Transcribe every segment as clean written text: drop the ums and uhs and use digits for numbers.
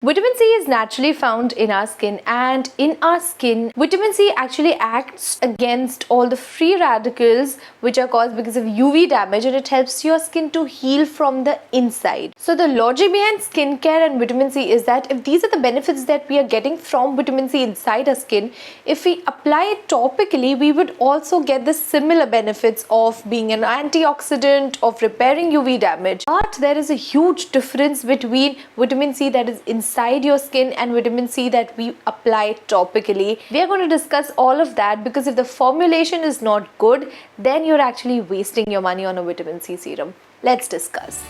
Vitamin C is naturally found in our skin, and in our skin, vitamin C actually acts against all the free radicals which are caused because of UV damage, and it helps your skin to heal from the inside. So the logic behind skincare and vitamin C is that if these are the benefits that we are getting from vitamin C inside our skin, if we apply it topically, we would also get the similar benefits of being an antioxidant, of repairing UV damage. But there is a huge difference between vitamin C that is inside your skin and vitamin C that we apply topically. We are going to discuss all of that, because if the formulation is not good, then you're actually wasting your money on a vitamin C serum. Let's discuss.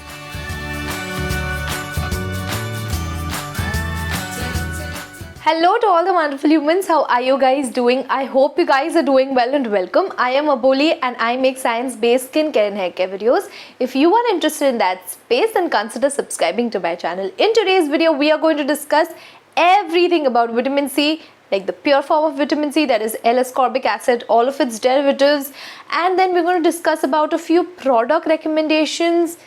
Hello to all the wonderful humans. How are you guys doing? I hope you guys are doing well and welcome. I am Aboli and I make science-based skincare and hair care videos. If you are interested in that space, then consider subscribing to my channel. In today's video, we are going to discuss everything about vitamin C, like the pure form of vitamin C, that is L-ascorbic acid, all of its derivatives, and then we're going to discuss about a few product recommendations,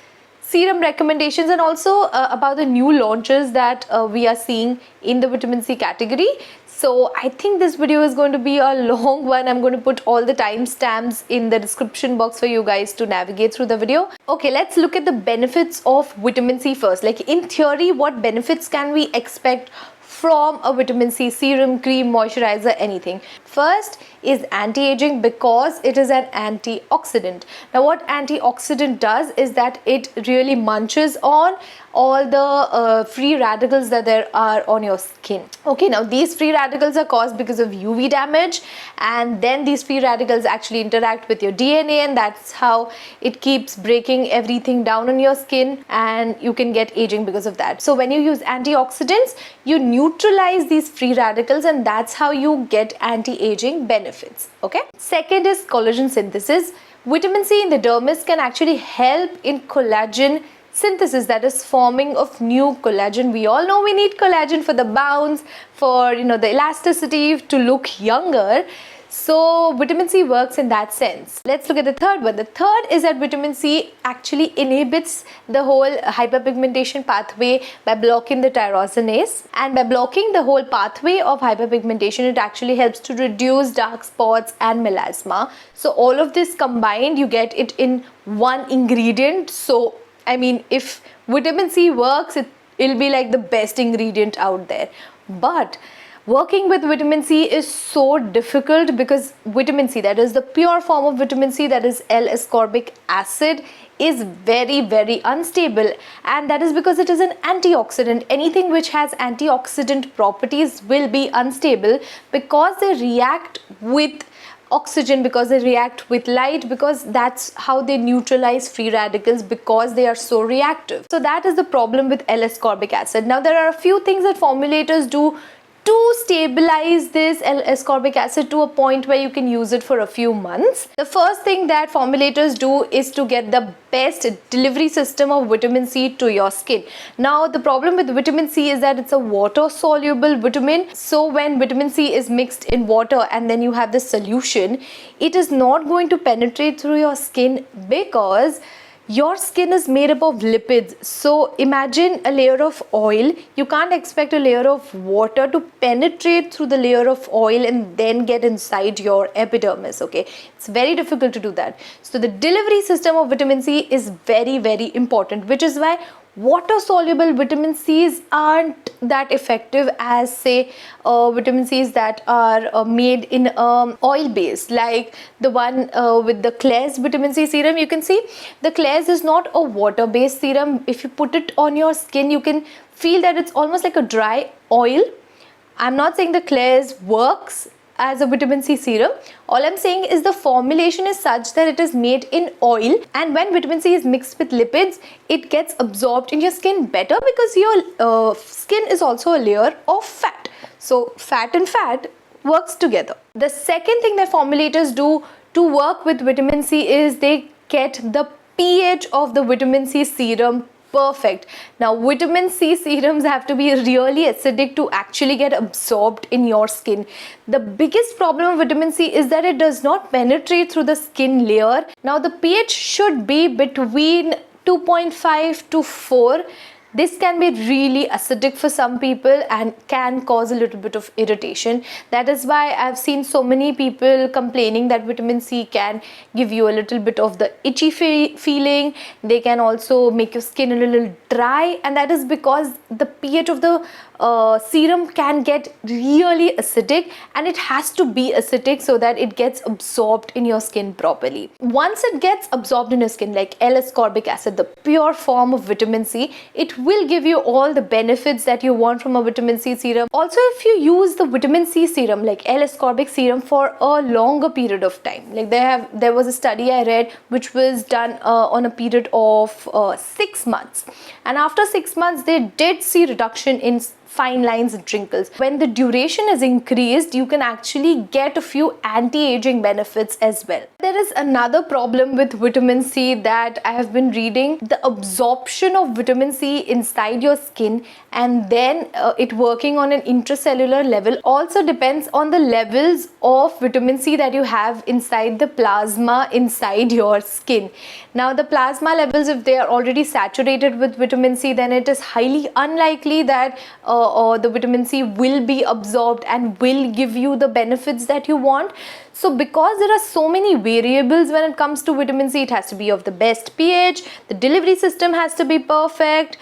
serum recommendations, and also about the new launches that we are seeing in the vitamin C category. So I think this video is going to be a long one. I'm going to put all the timestamps in the description box for you guys to navigate through the video. Okay, let's look at the benefits of vitamin C first. Like in theory, what benefits can we expect from a vitamin C serum, cream, moisturizer, anything? First is anti-aging, because it is an antioxidant. Now what antioxidant does is that it really munches on all the free radicals that there are on your skin. Okay, now these free radicals are caused because of UV damage, and then these free radicals actually interact with your DNA, and that's how it keeps breaking everything down on your skin, and you can get aging because of that. So when you use antioxidants, you neutralize these free radicals, and that's how you get anti-aging benefits. Okay, second is collagen synthesis. Vitamin C in the dermis can actually help in collagen synthesis, that is forming of new collagen. We all know we need collagen for the bounce, for the elasticity, to look younger. So vitamin C works in that sense. Let's look at the third one. The third is that vitamin C actually inhibits the whole hyperpigmentation pathway by blocking the tyrosinase, and by blocking the whole pathway of hyperpigmentation, it actually helps to reduce dark spots and melasma. So all of this combined, you get it in one ingredient. So I mean, if vitamin C works, it'll be like the best ingredient out there. But working with vitamin C is so difficult, because vitamin C, that is the pure form of vitamin C, that is L-ascorbic acid, is very, very unstable, and that is because it is an antioxidant. Anything which has antioxidant properties will be unstable, because they react with oxygen, because they react with light, because that's how they neutralize free radicals, because they are so reactive. So that is the problem with L-ascorbic acid. Now there are a few things that formulators do to stabilize this L-ascorbic acid to a point where you can use it for a few months. The first thing that formulators do is to get the best delivery system of vitamin C to your skin. Now the problem with vitamin C is that it's a water soluble vitamin. So when vitamin C is mixed in water and then you have the solution, it is not going to penetrate through your skin, because your skin is made up of lipids. So imagine a layer of oil. You can't expect a layer of water to penetrate through the layer of oil and then get inside your epidermis. Okay, it's very difficult to do that. So the delivery system of vitamin C is very, very important, which is why water soluble vitamin C's aren't that effective as, say, vitamin C's that are made in oil base, like the one with the Klairs vitamin C serum. You can see the Klairs is not a water based serum. If you put it on your skin, you can feel that it's almost like a dry oil. I'm not saying the Klairs works as a vitamin C serum. All I'm saying is the formulation is such that it is made in oil, and when vitamin C is mixed with lipids, it gets absorbed in your skin better, because your skin is also a layer of fat. So fat and fat works together. The second thing that formulators do to work with vitamin C is they get the pH of the vitamin C serum perfect. Now vitamin C serums have to be really acidic to actually get absorbed in your skin. The biggest problem of vitamin C is that it does not penetrate through the skin layer. Now the pH should be between 2.5 to 4. This can be really acidic for some people and can cause a little bit of irritation. That is why I've seen so many people complaining that vitamin C can give you a little bit of the itchy feeling. They can also make your skin a little dry, and that is because the pH of the serum can get really acidic, and it has to be acidic so that it gets absorbed in your skin properly. Once it gets absorbed in your skin, like L-ascorbic acid, the pure form of vitamin C, it will give you all the benefits that you want from a vitamin C serum. Also, if you use the vitamin C serum like L-ascorbic serum for a longer period of time, like there was a study I read which was done on a period of 6 months, and after 6 months they did see reduction in fine lines and wrinkles. When the duration is increased, you can actually get a few anti-aging benefits as well. There is another problem with vitamin C that I have been reading. The absorption of vitamin C inside your skin and then it working on an intracellular level also depends on the levels of vitamin C that you have inside the plasma inside your skin. Now the plasma levels, if they are already saturated with vitamin C, then it is highly unlikely that the vitamin C will be absorbed and will give you the benefits that you want. So because there are so many variables when it comes to vitamin C, it has to be of the best pH, the delivery system has to be perfect,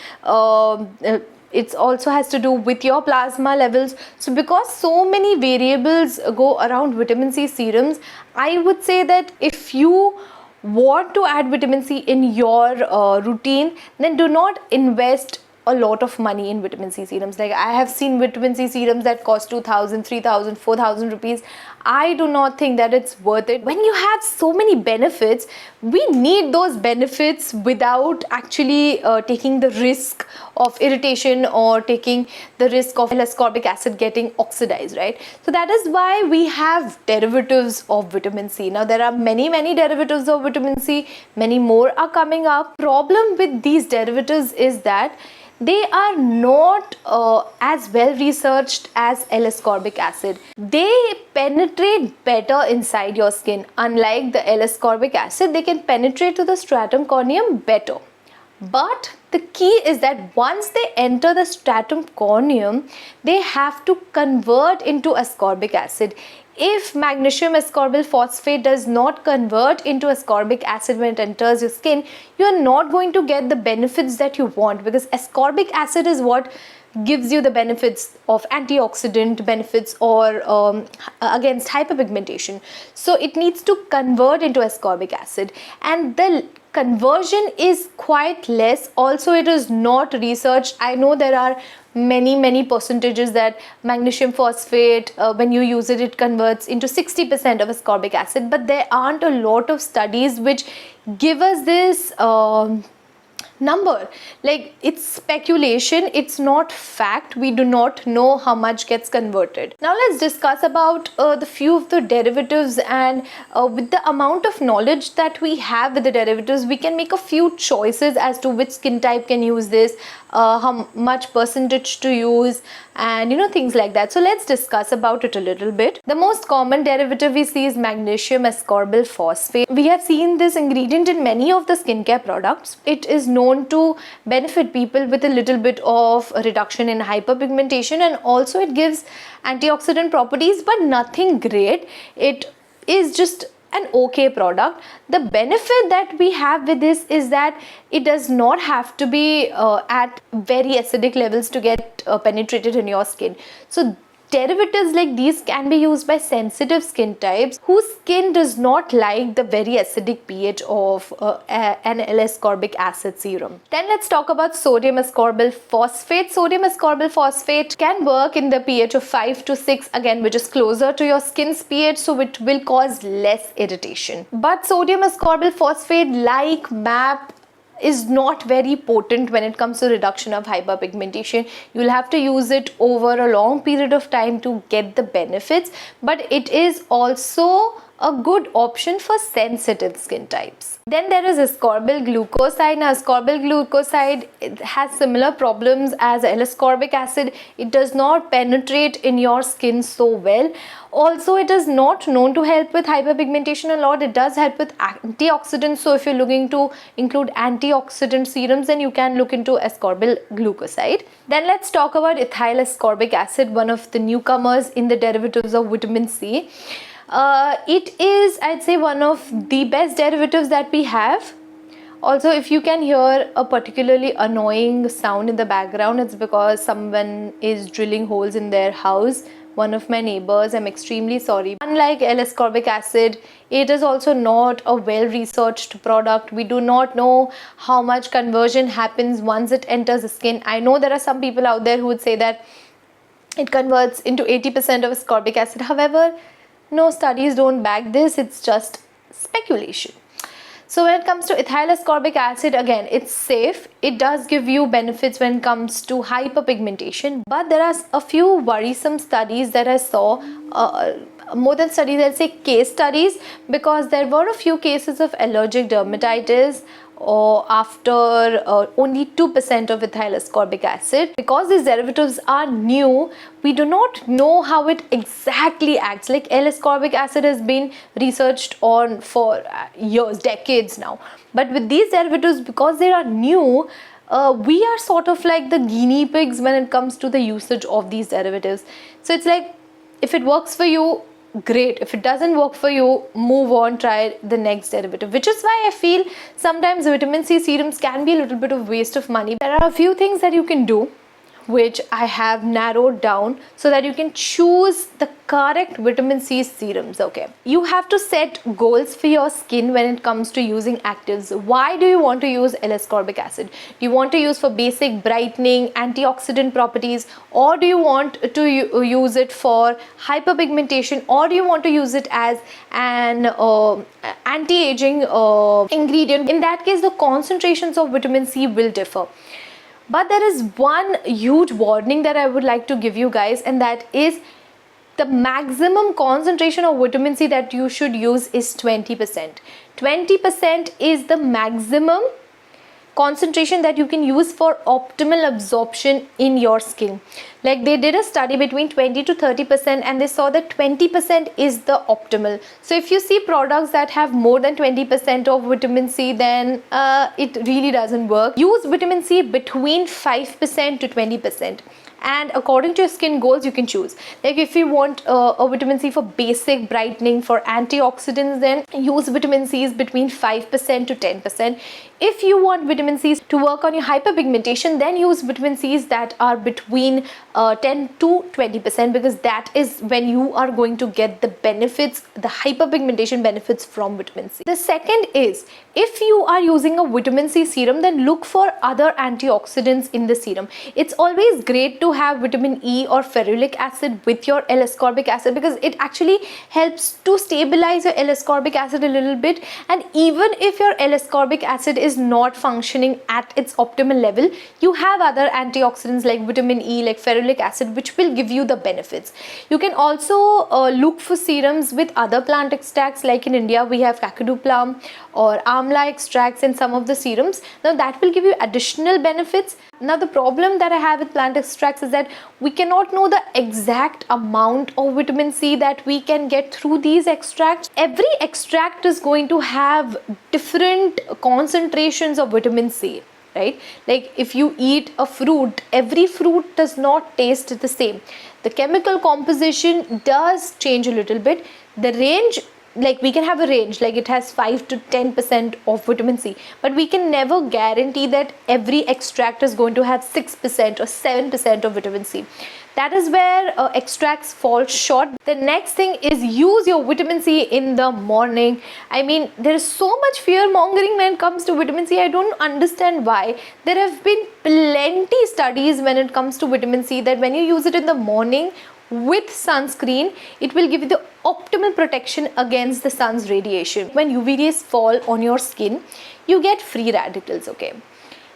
it also has to do with your plasma levels. So because so many variables go around vitamin C serums, I would say that if you want to add vitamin C in your routine, then do not invest a lot of money in vitamin C serums. Like I have seen vitamin C serums that cost 2,000, 3,000, 4,000 rupees. I do not think that it's worth it. When you have so many benefits, we need those benefits without actually taking the risk of irritation or taking the risk of L-ascorbic acid getting oxidized, right? So that is why we have derivatives of vitamin C. Now there are many derivatives of vitamin C, many more are coming up. Problem with these derivatives is that they are not as well researched as L-ascorbic acid. They penetrate better inside your skin. Unlike the L-ascorbic acid, they can penetrate to the stratum corneum better. But the key is that once they enter the stratum corneum, they have to convert into ascorbic acid. If magnesium ascorbyl phosphate does not convert into ascorbic acid when it enters your skin, you are not going to get the benefits that you want, because ascorbic acid is what gives you the benefits of antioxidant benefits or against hyperpigmentation. So it needs to convert into ascorbic acid, and the conversion is quite less. Also, it is not researched. I know there are many percentages that magnesium phosphate, when you use it, it converts into 60% of ascorbic acid, but there aren't a lot of studies which give us this number. Like, it's speculation, it's not fact. We do not know how much gets converted. Now let's discuss about the few of the derivatives, and with the amount of knowledge that we have with the derivatives, we can make a few choices as to which skin type can use this, how much percentage to use, and things like that. So let's discuss about it a little bit. The most common derivative we see is magnesium ascorbyl phosphate. We have seen this ingredient in many of the skincare products. It is known to benefit people with a little bit of a reduction in hyperpigmentation, and also it gives antioxidant properties, but nothing great. It is just an okay product. The benefit that we have with this is that it does not have to be at very acidic levels to get penetrated in your skin. So derivatives like these can be used by sensitive skin types whose skin does not like the very acidic pH of an L-ascorbic acid serum. Then let's talk about sodium ascorbyl phosphate. Sodium ascorbyl phosphate can work in the pH of 5 to 6, again, which is closer to your skin's pH, so it will cause less irritation. But sodium ascorbyl phosphate, like MAP, is not very potent when it comes to reduction of hyperpigmentation. You'll have to use it over a long period of time to get the benefits, but it is also a good option for sensitive skin types. Then there is ascorbyl glucoside. Now ascorbyl glucoside, it has similar problems as L-ascorbic acid. It does not penetrate in your skin so well. Also, it is not known to help with hyperpigmentation a lot. It does help with antioxidants. So if you're looking to include antioxidant serums, then you can look into ascorbyl glucoside. Then let's talk about ethyl ascorbic acid, one of the newcomers in the derivatives of vitamin C. It is, I'd say, one of the best derivatives that we have. Also, if you can hear a particularly annoying sound in the background, it's because someone is drilling holes in their house. One of my neighbors, I'm extremely sorry. Unlike L-ascorbic acid, it is also not a well-researched product. We do not know how much conversion happens once it enters the skin. I know there are some people out there who would say that it converts into 80% of ascorbic acid. However, no studies don't back this, it's just speculation. So when it comes to ethyl ascorbic acid, again, it's safe. It does give you benefits when it comes to hyperpigmentation, but there are a few worrisome studies that I saw, more than studies, I'll say case studies, because there were a few cases of allergic dermatitis after only 2% of ethyl ascorbic acid. Because these derivatives are new, we do not know how it exactly acts. Like L-ascorbic acid has been researched on for years, decades now. But with these derivatives, because they are new, we are sort of like the guinea pigs when it comes to the usage of these derivatives. So it's like, if it works for you, great. If it doesn't work for you, move on, try the next derivative. Which is why I feel sometimes vitamin C serums can be a little bit of waste of money. There are a few things that you can do, which I have narrowed down so that you can choose the correct vitamin C serums. Okay, you have to set goals for your skin when it comes to using actives. Why do you want to use L-ascorbic acid? Do you want to use for basic brightening, antioxidant properties, or do you want to use it for hyperpigmentation, or do you want to use it as an anti-aging ingredient? In that case, the concentrations of vitamin C will differ. But there is one huge warning that I would like to give you guys, and that is the maximum concentration of vitamin C that you should use is 20%. 20% is the maximum concentration that you can use for optimal absorption in your skin. Like they did a study between 20 to 30% and they saw that 20% is the optimal. So if you see products that have more than 20% of vitamin C, then it really doesn't work. Use vitamin C between 5% to 20%. And according to your skin goals, you can choose. Like if you want a vitamin C for basic brightening, for antioxidants, then use vitamin C's between 5% to 10%. If you want vitamin C's to work on your hyperpigmentation, then use vitamin C's that are between 10 to 20%, because that is when you are going to get the benefits, the hyperpigmentation benefits from vitamin C. The second is, if you are using a vitamin C serum, then look for other antioxidants in the serum. It's always great to have vitamin E or ferulic acid with your L-ascorbic acid, because it actually helps to stabilize your L-ascorbic acid a little bit. And even if your L-ascorbic acid is not functioning at its optimal level, you have other antioxidants like vitamin E, like ferulic acid, which will give you the benefits. You can also look for serums with other plant extracts. Like in India, we have kakadu plum or amla extracts in some of the serums. Now that will give you additional benefits. Now the problem that I have with plant extracts is that we cannot know the exact amount of vitamin C that we can get through these extracts. Every extract is going to have different concentrations of vitamin C, right? Like if you eat a fruit, every fruit does not taste the same. The chemical composition does change a little bit. The range, like we can have a range, like it has 5 to 10% of vitamin C, but we can never guarantee that every extract is going to have 6% or 7% of vitamin C. That is where extracts fall short. The next thing is, use your vitamin C in the morning. I mean, there is so much fear mongering when it comes to vitamin C. I don't understand why. There have been plenty studies when it comes to vitamin C that when you use it in the morning with sunscreen, it will give you the optimal protection against the sun's radiation. When UV rays fall on your skin, you get free radicals. Okay,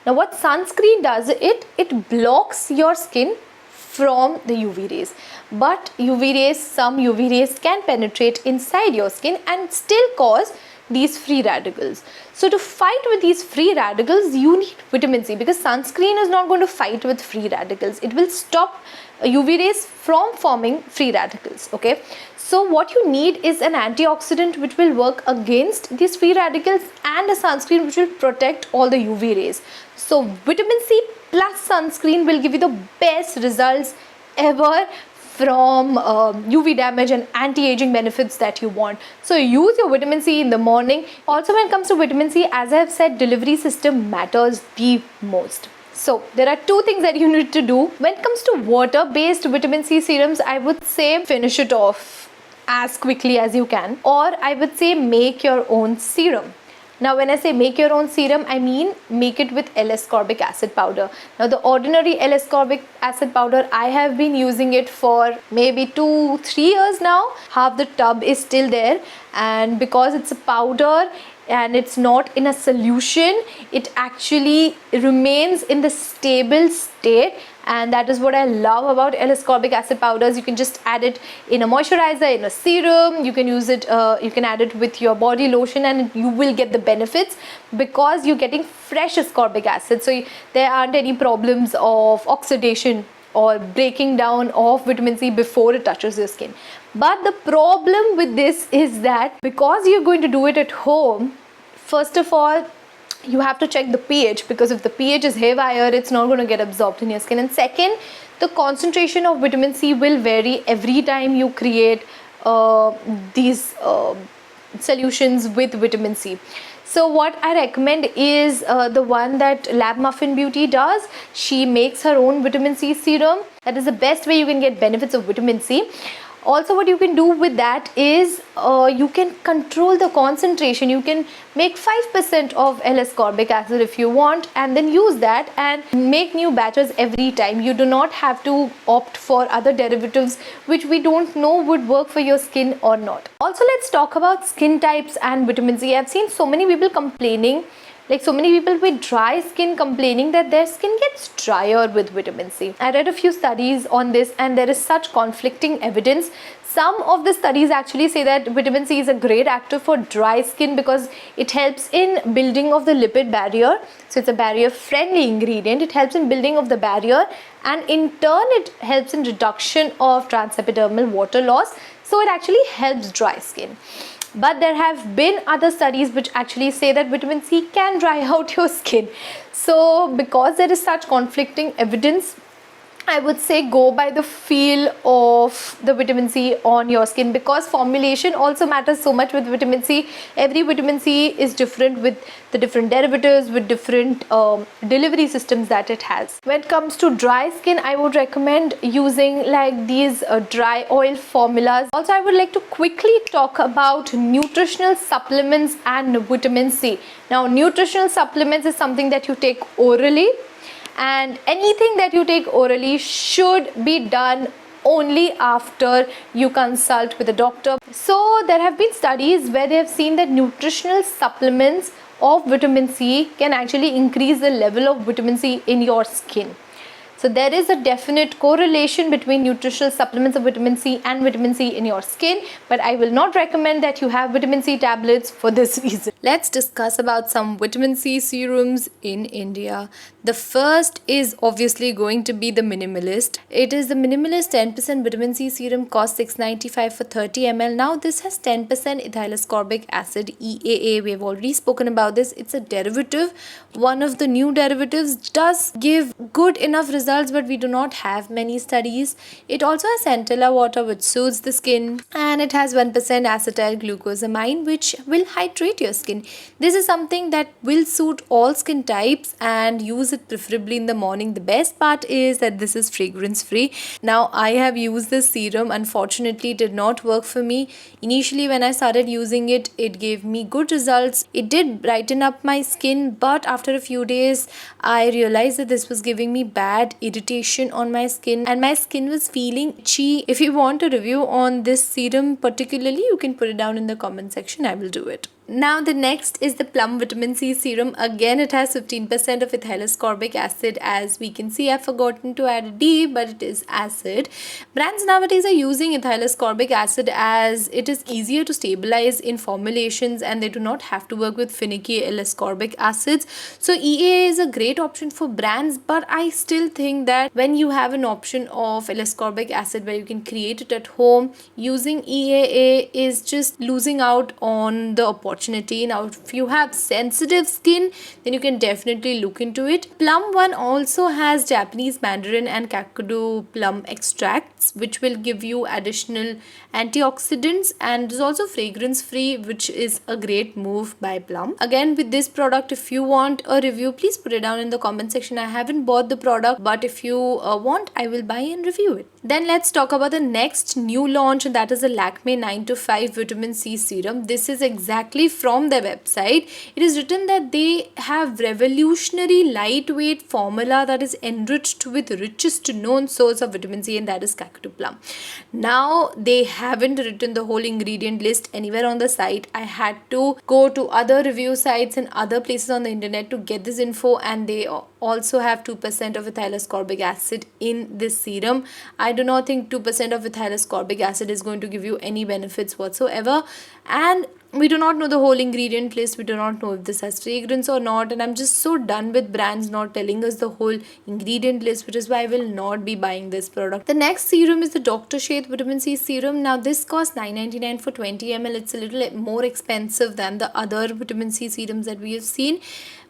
now what sunscreen does, it blocks your skin from the UV rays. But some UV rays can penetrate inside your skin and still cause these free radicals. So to fight with these free radicals, you need vitamin C, because sunscreen is not going to fight with free radicals. It will stop UV rays from forming free radicals. Okay, so what you need is an antioxidant which will work against these free radicals, and a sunscreen which will protect all the UV rays. So vitamin C plus sunscreen will give you the best results ever from UV damage and anti-aging benefits that you want. So use your vitamin C in the morning. Also, when it comes to vitamin C, as I have said, delivery system matters the most. So there are two things that you need to do. When it comes to water-based vitamin C serums, I would say finish it off as quickly as you can, or I would say make your own serum. Now when I say make your own serum, I mean make it with L-ascorbic acid powder. Now the ordinary L-ascorbic acid powder, I have been using it for maybe 2-3 years now. Half the tub is still there, and because it's a powder and it's not in a solution, it actually remains in the stable state, and that is what I love about L-ascorbic acid powders. You can just add it in a moisturizer, in a serum, you can use it, you can add it with your body lotion, and you will get the benefits because you're getting fresh ascorbic acid. So there aren't any problems of oxidation or breaking down of vitamin C before it touches your skin. But the problem with this is that because you're going to do it at home, first of all, you have to check the pH, because if the pH is haywire, it's not going to get absorbed in your skin. And second, the concentration of vitamin C will vary every time you create these solutions with vitamin C. So what I recommend is the one that Lab Muffin Beauty does. She makes her own vitamin C serum. That is the best way you can get benefits of vitamin C. Also, what you can do with that is you can control the concentration. You can make 5% of L-ascorbic acid if you want, and then use that and make new batches every time. You do not have to opt for other derivatives which we don't know would work for your skin or not. Also, let's talk about skin types and vitamin C. I've seen so many people complaining, like so many people with dry skin complaining that their skin gets drier with vitamin C. I read a few studies on this, and there is such conflicting evidence. Some of the studies actually say that vitamin C is a great actor for dry skin because it helps in building of the lipid barrier. So it's a barrier friendly ingredient. It helps in building of the barrier, and in turn it helps in reduction of transepidermal water loss. So it actually helps dry skin. But there have been other studies which actually say that vitamin C can dry out your skin. So because there is such conflicting evidence, I would say go by the feel of the vitamin C on your skin, because formulation also matters so much with vitamin C. Every vitamin C is different with the different derivatives, with different delivery systems that it has. When it comes to dry skin, I would recommend using like these dry oil formulas. Also, I would like to quickly talk about nutritional supplements and vitamin C. Now, nutritional supplements is something that you take orally, and anything that you take orally should be done only after you consult with a doctor. So there have been studies where they have seen that nutritional supplements of vitamin C can actually increase the level of vitamin C in your skin. So there is a definite correlation between nutritional supplements of vitamin C and vitamin C in your skin, but I will not recommend that you have vitamin C tablets for this reason. Let's discuss about some vitamin C serums in India. The first is obviously going to be the Minimalist. It is the Minimalist 10% vitamin C serum, costs $6.95 for 30 ml. Now this has 10% ethyl ascorbic acid, EAA. We have already spoken about this. It's a derivative. One of the new derivatives does give good enough results, but we do not have many studies. It also has centella water which soothes the skin, and it has 1% acetyl glucosamine which will hydrate your skin. This is something that will suit all skin types, and use it preferably in the morning. The best part is that this is fragrance free. Now I have used this serum. Unfortunately, it did not work for me. Initially when I started using it, it gave me good results. It did brighten up my skin, but after a few days I realized that this was giving me bad irritation on my skin, and my skin was feeling itchy. If you want a review on this serum particularly, you can put it down in the comment section. I will do it. Now the next is the Plum Vitamin C Serum. Again, it has 15% of ethyl ascorbic acid. As we can see, I've forgotten to add a D, but it is acid. Brands nowadays are using ethyl ascorbic acid as it is easier to stabilize in formulations and they do not have to work with finicky L-ascorbic acids. So EAA is a great option for brands, but I still think that when you have an option of L-ascorbic acid where you can create it at home, using EAA is just losing out on the opportunity. Now, if you have sensitive skin, then you can definitely look into it. Plum One also has Japanese mandarin and kakadu plum extracts, which will give you additional antioxidants, and is also fragrance free, which is a great move by Plum. Again, with this product, if you want a review, please put it down in the comment section. I haven't bought the product, but if you want, I will buy and review it. Then let's talk about the next new launch, and that is the Lakme 9 to 5 Vitamin C Serum. This is exactly from their website. It is written that they have revolutionary lightweight formula that is enriched with richest known source of vitamin C, and that is kakadu plum. Now, they haven't written the whole ingredient list anywhere on the site. I had to go to other review sites and other places on the internet to get this info, and they also have 2% of ethyl ascorbic acid in this serum. I do not think 2% of ethyl ascorbic acid is going to give you any benefits whatsoever, and we do not know the whole ingredient list. We do not know if this has fragrance or not, and I'm just so done with brands not telling us the whole ingredient list, which is why I will not be buying this product. The next serum is the Dr. Sheth Vitamin C Serum. Now this costs $9.99 for 20 ml. It's a little more expensive than the other vitamin C serums that we have seen,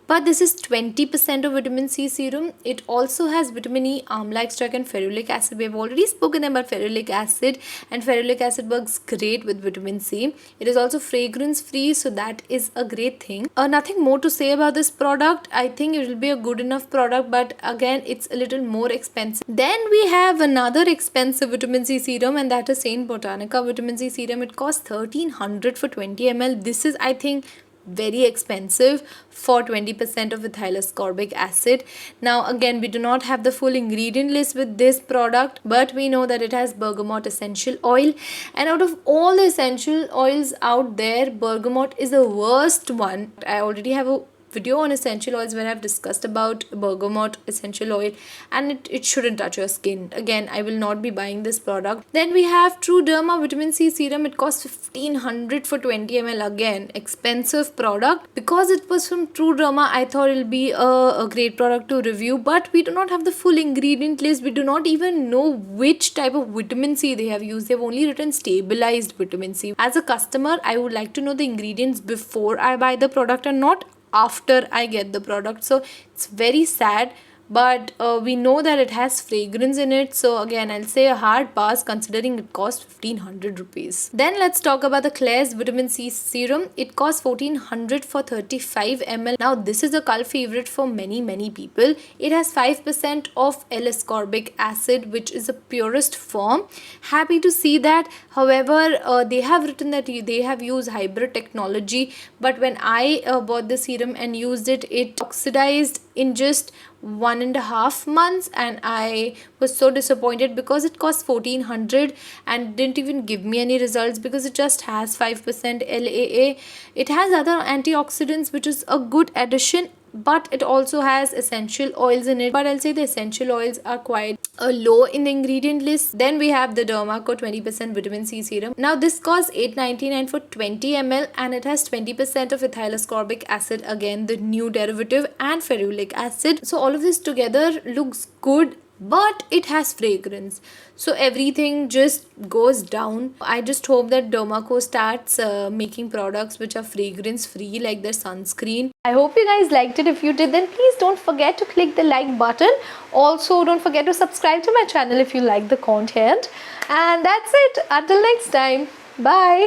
but this is 20% of vitamin C serum. It also has vitamin E, amla extract and ferulic acid. We have already spoken about ferulic acid, and ferulic acid works great with vitamin C. It is also fragrance free, so that is a great thing. Nothing more to say about this product. I think it will be a good enough product, but again, it's a little more expensive. Then we have another expensive vitamin C serum, and that is Saint Botanica Vitamin C Serum. It costs $1,300 for 20 ml. This is, I think, very expensive for 20% of ethyl ascorbic acid. Now again, we do not have the full ingredient list with this product, but we know that it has bergamot essential oil, and out of all the essential oils out there, bergamot is the worst one. I already have a video on essential oils where I've discussed about bergamot essential oil, and it shouldn't touch your skin. Again, I will not be buying this product. Then we have True Derma Vitamin C Serum. It costs $1,500 for 20 ml. Again, expensive product. Because it was from True Derma, I thought it'll be a great product to review, but we do not have the full ingredient list. We do not even know which type of vitamin C they have used. They've only written stabilized vitamin C. As a customer, I would like to know the ingredients before I buy the product and not after I get the product. So it's very sad, but we know that it has fragrance in it, so again, I'll say a hard pass considering it cost 1,500 rupees. Then let's talk about the Klairs Vitamin C Serum. It costs 1,400 for 35 ml. Now this is a cult favorite for many people. It has 5% of L-ascorbic acid, which is the purest form. Happy to see that. However, they have written that they have used hybrid technology, but when I bought the serum and used it, it oxidized in just 1.5 months, and I was so disappointed because it cost 1,400 and didn't even give me any results because it just has 5% LAA. It has other antioxidants, which is a good addition, but it also has essential oils in it, but I'll say the essential oils are quite low in the ingredient list. Then we have the Dermaco 20% vitamin C serum. Now this costs $8.99 for 20 ml, and it has 20% of ethyl ascorbic acid, again the new derivative, and ferulic acid. So all of this together looks good, but it has fragrance, so everything just goes down. I just hope that Dermaco starts making products which are fragrance free, like their sunscreen. I hope you guys liked it. If you did, then please don't forget to click the like button. Also, don't forget to subscribe to my channel if you like the content. And that's it. Until next time, bye.